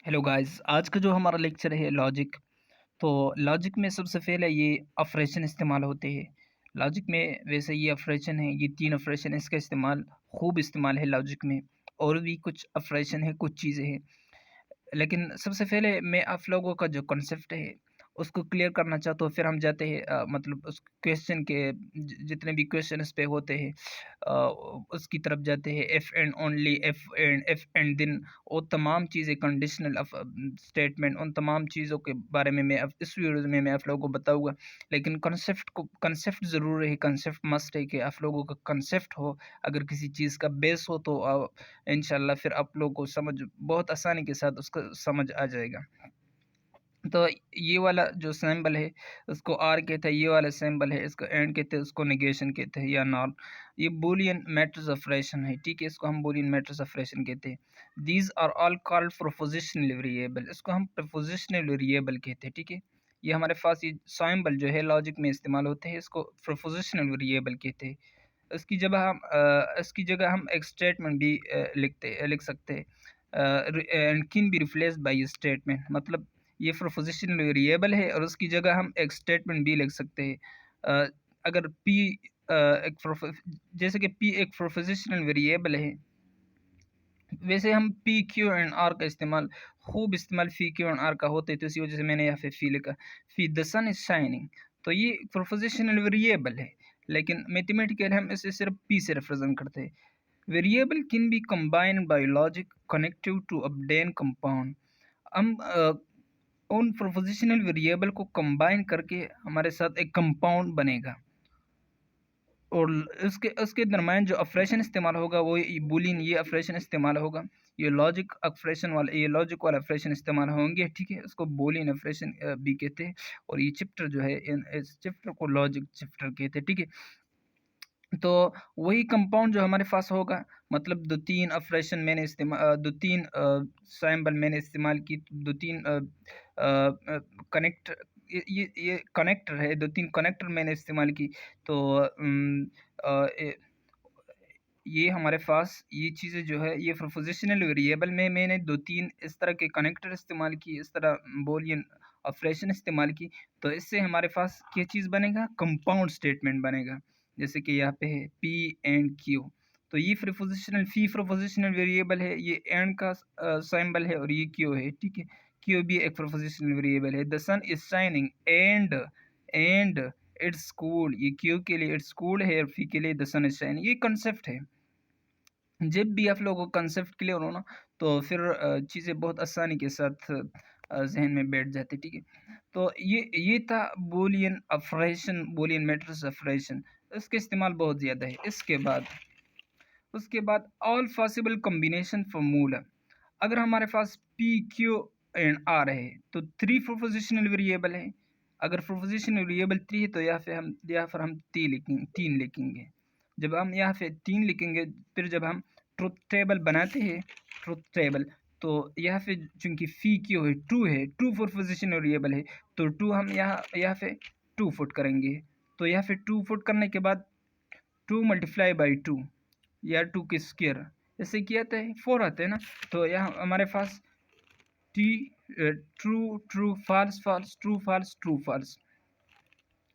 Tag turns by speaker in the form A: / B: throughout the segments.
A: Hello guys, आज का जो हमारा लेक्चर है लॉजिक। तो लॉजिक में सबसे पहले ये ऑपरेशन इस्तेमाल होते हैं। लॉजिक में वैसे ये ऑपरेशन है, ये 3 ऑपरेशन है, इसका इस्तेमाल खूब इस्तेमाल है लॉजिक में। और भी कुछ ऑपरेशन है, कुछ चीज़ें हैं। लेकिन सबसे पहले मैं आप लोगों का जो कॉन्सेप्ट है उसको क्लियर करना चाहता हूँ, फिर हम जाते हैं मतलब उस क्वेश्चन के जितने भी क्वेश्चन इस पे होते हैं अ, उसकी तरफ जाते हैं। If and only, if and then, वो तमाम चीज़ें कंडीशनल स्टेटमेंट, उन तमाम चीज़ों के बारे में मैं अब इस वीडियो में मैं आप लोगों को बताऊंगा। लेकिन कंसेप्ट ज़रूर है, कंसेप्ट मस्ट है कि आप लोगों का कंसेप्ट हो। अगर किसी चीज़ का बेस हो तो इंशाल्लाह फिर आप लोगों को समझ बहुत आसानी के साथ उसका समझ आ जाएगा। तो ये वाला जो सिंबल है उसको आर कहते हैं, ये वाला सिंबल है इसको एंड कहते हैं, उसको नेगेशन कहते हैं या नॉट। ये बूलियन मैट्रिक्स ऑपरेशन है, ठीक है, इसको हम बूलियन मैट्रिक्स ऑपरेशन कहते हैं। These are all called propositional variable, इसको हम प्रोपोजिशनल वेरिएबल कहते हैं, ठीक है। ये हमारे पास ये सिंबल जो है लॉजिक में इस्तेमाल होते हैं, इसको प्रोपोजिशनल वेरिएबल कहते हैं। इसकी जगह हम एक स्टेटमेंट भी लिख सकते हैं, and can be replaced by statement. मतलब ये प्रोपोजिशनल वेरिएबल है और उसकी जगह हम एक स्टेटमेंट भी लिख सकते हैं। अगर पी एक जैसे कि पी एक प्रोपोजिशनल वेरिएबल है, वैसे हम पी क्यू एंड आर का इस्तेमाल खूब इस्तेमाल फी क्यू एंड आर का होता है, तो इसी वजह से मैंने यहाँ पे फी लिखा। फी द सन इज शाइनिंग, तो ये प्रोपोजिशनल वेरिएबल है, लेकिन मैथमेटिकल हम इसे सिर्फ पी से रिप्रेजेंट करते हैं। Variable can be combined by logic connective to obtain compound. हम उन प्रोपोजिशनल वेरिएबल को कंबाइन करके हमारे साथ एक कंपाउंड बनेगा, और इसके उसके दरम्यान जो ऑपरेशन इस्तेमाल होगा वो बूलियन ये ऑपरेशन इस्तेमाल होगा। ये लॉजिक वाला ऑपरेशन इस्तेमाल होंगे, ठीक है, उसको बूलियन ऑपरेशन भी कहते हैं। और ये चैप्टर जो है इस चैप्टर को लॉजिक चैप्टर कहते हैं, ठीक है। तो वही कंपाउंड जो हमारे पास होगा, मतलब दो तीन ऑपरेशन मैंने इस्तेमाल, दो तीन सिंबल मैंने इस्तेमाल की, दो तीन कनेक्ट, ये कनेक्टर है, दो तीन कनेक्टर मैंने इस्तेमाल की। तो ये हमारे पास ये चीज़ें जो है, ये प्रोपोजिशनल वेरिएबल में मैंने दो तीन इस तरह के कनेक्टर इस्तेमाल की, इस तरह बूलियन ऑपरेशन इस्तेमाल की। तो इससे हमारे पास क्या चीज़ बनेगा, कंपाउंड स्टेटमेंट बनेगा। जैसे कि यहाँ पे है पी एंड क्यू, तो ये प्रोपोजिशनल वेरिएबल है, ये एंड का सिंबल है, और ये क्यू है, ठीक है। क्यू भी एक प्रोपोजिशनल वेरिएबल है। The sun is shining and it's cool, ये क्यू के लिए इट्स कूल है, और फी के लिए द सन इज शाइनिंग। ये कंसेप्ट है। जब भी आप लोगों को कंसेप्ट क्लियर हो ना, तो फिर चीज़ें बहुत आसानी के साथ जहन में बैठ जाती, ठीक है। तो ये था Boolean operation, Boolean matrix operation. इसका इस्तेमाल बहुत ज़्यादा है। उसके बाद ऑल पॉसिबल कॉम्बिनेशन फॉर्मूला। अगर हमारे पास पी क्यू एंड आर है तो थ्री प्रोपोजिशनल वेरिएबल है। अगर प्रोपोजिशनल वेरिएबल थ्री है तो यहाँ पर हम तीन लिखेंगे। जब हम यहाँ पे तीन लिखेंगे, फिर जब हम ट्रुथ टेबल बनाते हैं, ट्रुथ टेबल, तो यहाँ पे चूंकि फी क्यू है, टू प्रोपोजिशनल वेरिएबल है, तो टू हम यहाँ पे टू फुट करेंगे। तो यहाँ पे टू फुट करने के बाद टू मल्टीप्लाई बाई टू, या टू के स्क्वायर, ऐसे किया था, फोर आते हैं ना। तो यहाँ हमारे पास T true true false false true false true false,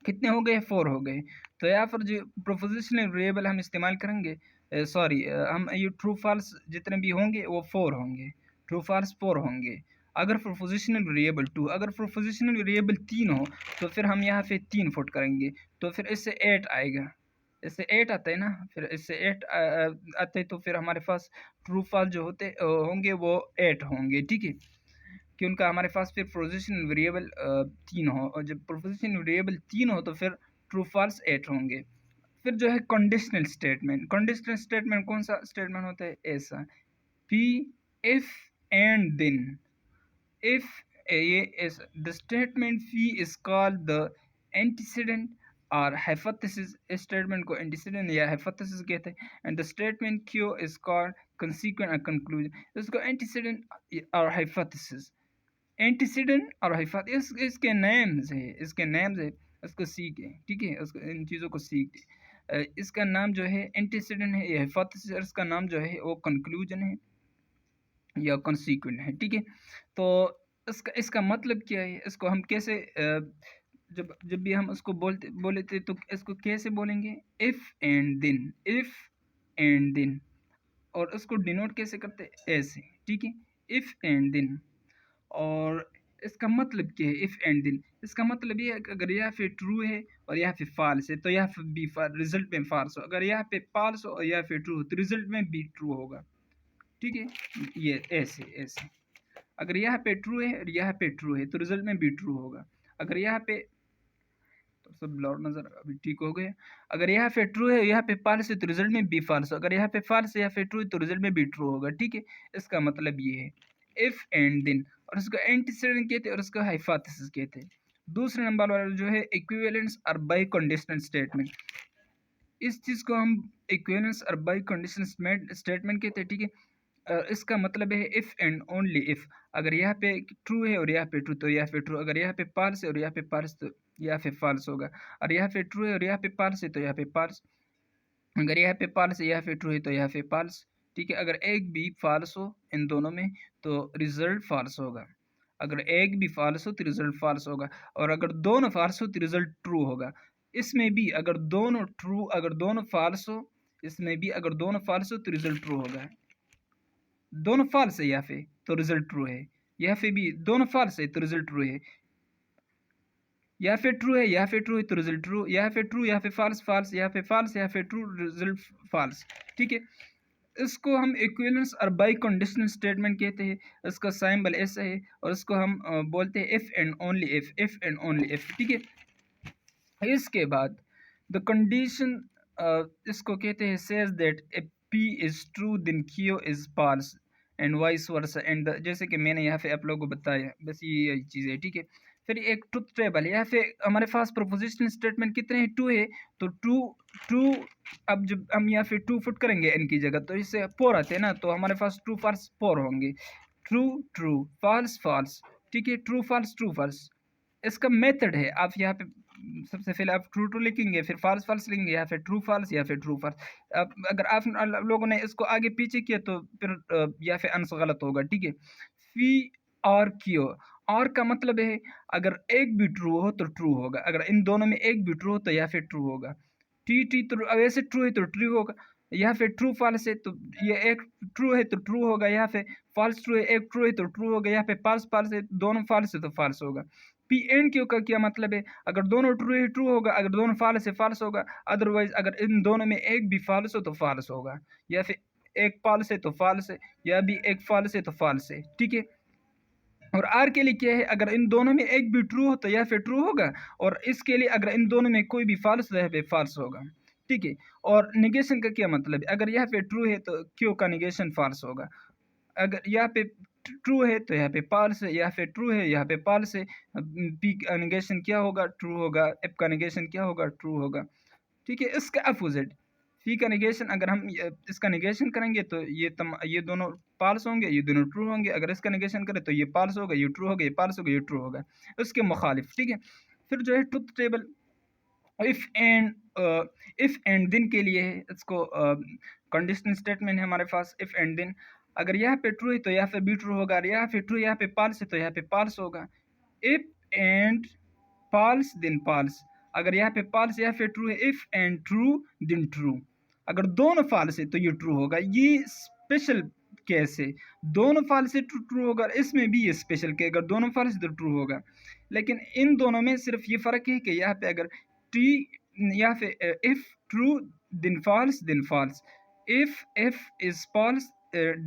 A: कितने हो गए, फोर हो गए। तो यहाँ पर जो प्रोपोजिशनल वेरिएबल हम इस्तेमाल करेंगे, सॉरी, हम ये ट्रू फॉल्स जितने भी होंगे वो फोर होंगे, ट्रू फॉल्स फोर होंगे। अगर प्रोपोजिशनल वेरिएबल तीन हो तो फिर हम यहाँ पे तीन फुट करेंगे, तो फिर इससे एट आएगा, इससे एट आता है ना, फिर इससे एट आते हैं, तो फिर हमारे पास ट्रू फॉल्स जो होते होंगे वो एट होंगे, ठीक है। कि उनका हमारे पास फिर प्रोपोजिशनल वेरिएबल तीन हो, और जब प्रोपोजिशनल वेरिएबल तीन हो तो फिर ट्रू फॉल्स एट होंगे। फिर जो है कंडीशनल स्टेटमेंट कौन सा स्टेटमेंट होता है, ऐसा P if and then, if ये the statement P is called the antecedent और हाइपोथेसिस, इस स्टेटमेंट को एंटीसीडेंट या हाइपोथेसिस कहते हैं। And the statement Q is called consequent और कंक्लूजन, इसको एंटीसीडेंट और हाइपोथेसिस, एंटीसीडेंट और हाइपोथेसिस इसके नेम्स है, इसको सीख है, ठीक है, उसको इन चीज़ों को सीख इसका नाम जो है एंटीसीडेंट है, ये हाइपोथेसिस, और इसका नाम जो है वो कंक्लूजन है। या कॉन्सिक्वेंट है, ठीक है। तो इसका मतलब क्या है, इसको हम कैसे जब जब भी हम उसको बोले थे तो इसको कैसे बोलेंगे, इफ एंड देन, और उसको डिनोट कैसे करते हैं, ऐसे, ठीक है, इफ एंड देन। और इसका मतलब क्या है इफ एंड देन, इसका मतलब ये है कि अगर यहाँ पे ट्रू है और यहाँ पे फॉल्स है तो यहाँ पे भी रिजल्ट में फॉल्स हो, अगर यहाँ पे फॉल्स हो और यहाँ पे ट्रू हो तो रिजल्ट में भी ट्रू होगा, ठीक है। ये ऐसे ऐसे, अगर यहाँ पे ट्रू है और यहाँ पे ट्रू है तो रिजल्ट में भी ट्रू होगा। अगर यहाँ पे तो सब ब्लर नजर, अभी ठीक हो गए। अगर यहाँ पे ट्रू है यहाँ पे फॉल्स है तो रिजल्ट में भी फॉल्स, अगर यहाँ पे फॉल्स है यहाँ पे ट्रू है तो रिजल्ट में भी ट्रू होगा, ठीक है। इसका मतलब ये है इफ एंड देन, और उसको एंटीसीडेंट कहते हैं और उसको हाइपोथेसिस कहते हैं। दूसरे नंबर वाला जो है इक्विवेलेंस और बाई कंडीशनल स्टेटमेंट, इस चीज को हम इक्विवेलेंस और बाई कंडीशनल स्टेटमेंट कहते हैं, ठीक है। इसका मतलब है इफ एंड ओनली इफ, अगर यहाँ पे ट्रू है और यहाँ पे ट्रू तो यहाँ पे ट्रू, अगर यहाँ पे फॉल्स है और यहाँ पे फॉल्स तो यहाँ पे फॉल्स होगा, और यहाँ पे ट्रू है और यहाँ पे फॉल्स है तो यहाँ पे फॉल्स, अगर यहाँ पे फॉल्स है यहाँ पे ट्रू है तो यहाँ पे फॉल्स, ठीक है। अगर एक भी फॉल्स हो इन दोनों में तो रिजल्ट फॉल्स होगा, अगर एक भी फॉल्स हो तो रिजल्ट फॉल्स होगा, और अगर दोनों फॉल्स हो तो रिजल्ट ट्रू होगा। इसमें भी अगर दोनों ट्रू, अगर दोनों फॉल्स हो, इसमें भी अगर दोनों फॉल्स हो तो रिजल्ट ट्रू होगा। दोनों फॉल्स है यहाँ पे तो रिजल्ट ट्रू है, यहाँ पे भी दोनों फॉल्स है तो रिजल्ट ट्रू है, यहाँ पे ट्रू है यहाँ पे ट्रू है तो रिजल्ट ट्रू, यहाँ पे ट्रू यहाँ पे फॉल्स फॉल्स, यहाँ पे फॉल्स यहाँ पे ट्रू, रिजल्ट फॉल्स, ठीक है। इसको हम इक्विवेलेंस और बाई कंडीशनल स्टेटमेंट कहते हैं। इसका सिंबल ऐसा है और इसको हम बोलते हैं if and only if, if and only if, ठीक है। इसके बाद द कंडीशन, इसको कहते हैं says that if P is true then Q is false and vice versa, and जैसे कि मैंने यहाँ पे आप लोगों को बताया, बस ये चीज़ है, ठीक है। फिर एक ट्रुथ टेबल है, यहाँ पे हमारे पास प्रोपोजिशनल स्टेटमेंट कितने हैं, टू है, तो टू टू, अब जब हम यहाँ पे टू फुट करेंगे एन की जगह तो इससे फोर आते हैं ना, तो हमारे पास ट्रू फॉल्स फोर होंगे, ट्रू ट्रू फॉल्स फॉल्स, ठीक है, ट्रू फॉल्स। इसका मेथड है, आप यहाँ पे सबसे पहले आप ट्रू ट्रू लिखेंगे, फिर फॉल्स फॉल्स लिखेंगे, या फिर ट्रू फॉल्स या फिर ट्रू फॉल्स। अब अगर आप लोगों ने इसको आगे पीछे किया तो फिर या फिर आंसर गलत होगा, ठीक है। फी और क्यू, और का मतलब है अगर एक भी ट्रू हो तो ट्रू होगा, अगर इन दोनों में एक भी ट्रू हो तो या फिर ट्रू होगा। टी टी तो वैसे ट्रू है तो ट्रू होगा, यहाँ पे ट्रू फॉल्स है तो ये एक ट्रू है तो ट्रू होगा, यहाँ पे फॉल्स ट्रू है, एक ट्रू है तो ट्रू होगा, यहाँ पे फॉल्स फॉल्स है, दोनों फॉल्स है तो फॉल्स होगा। पी एंड क्यू का क्या मतलब है, अगर दोनों ट्रू है ट्रू होगा, अगर दोनों फॉल्स है फॉल्स होगा, अदरवाइज अगर इन दोनों में एक भी फॉल्स हो तो फॉल्स होगा, या फिर एक फॉल्स है तो फॉल्स है, या भी एक फॉल्स है तो फॉल्स है, ठीक है। और आर के लिए क्या है, अगर इन दोनों में एक भी ट्रू हो तो यहाँ पे ट्रू होगा, और इसके लिए अगर इन दोनों में कोई भी फॉल्स तो यहाँ पे फॉल्स होगा, ठीक है। और निगेशन का क्या मतलब है, अगर यहाँ पे ट्रू है तो क्यू का निगेशन फॉल्स होगा, अगर यहाँ पे ट्रू है तो यहाँ पे फॉल्स है, यहाँ पे ट्रू है यहाँ पे फॉल्स है। पी का निगेशन क्या होगा, ट्रू होगा, एफ का निगेशन क्या होगा, ट्रू होगा, ठीक है। इसका अपोजिट फी का निगेशन, अगर हम इसका निगेशन करेंगे तो ये दोनों पाल्स होंगे, ये दोनों ट्रू होंगे, अगर इसका निगेशन करें तो ये पाल्स होगा, ये ट्रू होगा, ये पाल्स होगा, ये ट्रू होगा, उसके मुखालिफ, ठीक है। फिर जो है ट्रुथ टेबल इफ एंड दिन के लिए है, इसको कंडीशनल स्टेटमेंट है हमारे पास इफ एंड दिन, अगर यहाँ पे ट्रू है तो यहाँ पे भी ट्रू होगा, और यहाँ पे ट्रू यहाँ पे पाल्स है तो यहाँ पे पाल्स होगा। If and false then false, अगर यहाँ पे false यहाँ पे true है, if and true then true, अगर दोनों false है तो ये true होगा। ये स्पेशल केस है, दोनों false है तो true होगा, इसमें भी ये स्पेशल केस, अगर दोनों false है तो true होगा। लेकिन इन दोनों में सिर्फ ये फर्क है कि यहाँ पे अगर t, यहाँ पे if true then false, if is false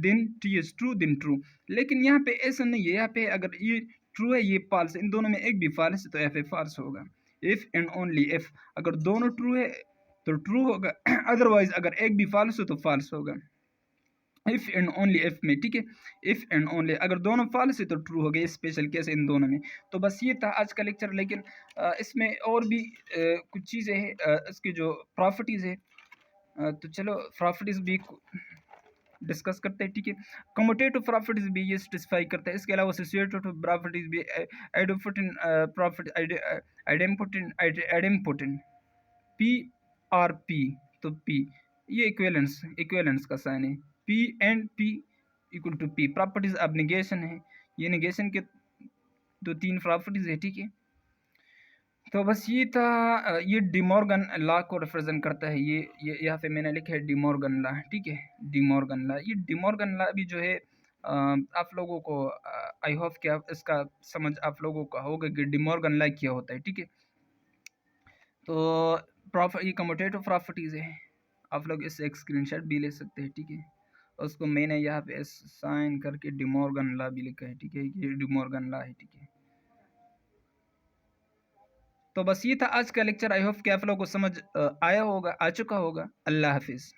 A: then t is true then true, लेकिन यहाँ पे ऐसा नहीं है, यहाँ पे अगर ये ट्रू है ये फॉल्स, इन दोनों में एक भी फॉल्स है तो एफ ए फॉल्स होगा। इफ एंड ओनली इफ, अगर दोनों ट्रू है तो ट्रू होगा, अदरवाइज अगर एक भी फॉल्स हो तो फॉल्स होगा, इफ एंड ओनली इफ में, ठीक है। इफ एंड ओनली, अगर दोनों फॉल्स है तो ट्रू हो गए, स्पेशल केस इन दोनों में। तो बस ये था आज का लेक्चर, लेकिन इसमें और भी कुछ चीज़ें हैं, इसकी जो प्रॉपर्टीज़ है, तो चलो प्रॉपर्टीज़ भी डिस्कस करते हैं, ठीक है। कम्यूटेटिव प्रॉपर्टीज भी ये स्पेसिफाई करता है, इसके अलावा एसोसिएटेड प्रॉपर्टीज भी, idempotent property, idempotent P or P, तो पी ये इक्विवेलेंस का साइन है, P and P equal to P. Properties अब निगेशन है, ये निगेशन के दो तीन प्रॉपर्टीज है, ठीक है। तो बस ये था, ये डिमॉर्गन लॉ को रिप्रेजेंट करता है। ये यहाँ पे मैंने लिखा है डिमॉर्गन लॉ, ठीक है। डिमॉर्गन लॉ, ये डिमॉर्गन लॉ भी जो है आप लोगों को आई होप कि आप इसका समझ आप लोगों का होगा कि डिमॉर्गन लॉ क्या होता है, ठीक है। तो ये कम्यूटेटिव प्रॉपर्टीज है, आप लोग इससे एक स्क्रीनशॉट भी ले सकते हैं, ठीक है। उसको मैंने यहाँ पे साइन करके डिमॉर्गन लॉ भी लिखा है, ठीक है। ये डिमॉर्गन लॉ है, ठीक है। तो बस ये था आज का लेक्चर। आई होप कि आप लोगों को समझ आया होगा, आ चुका होगा। अल्लाह हाफिज़।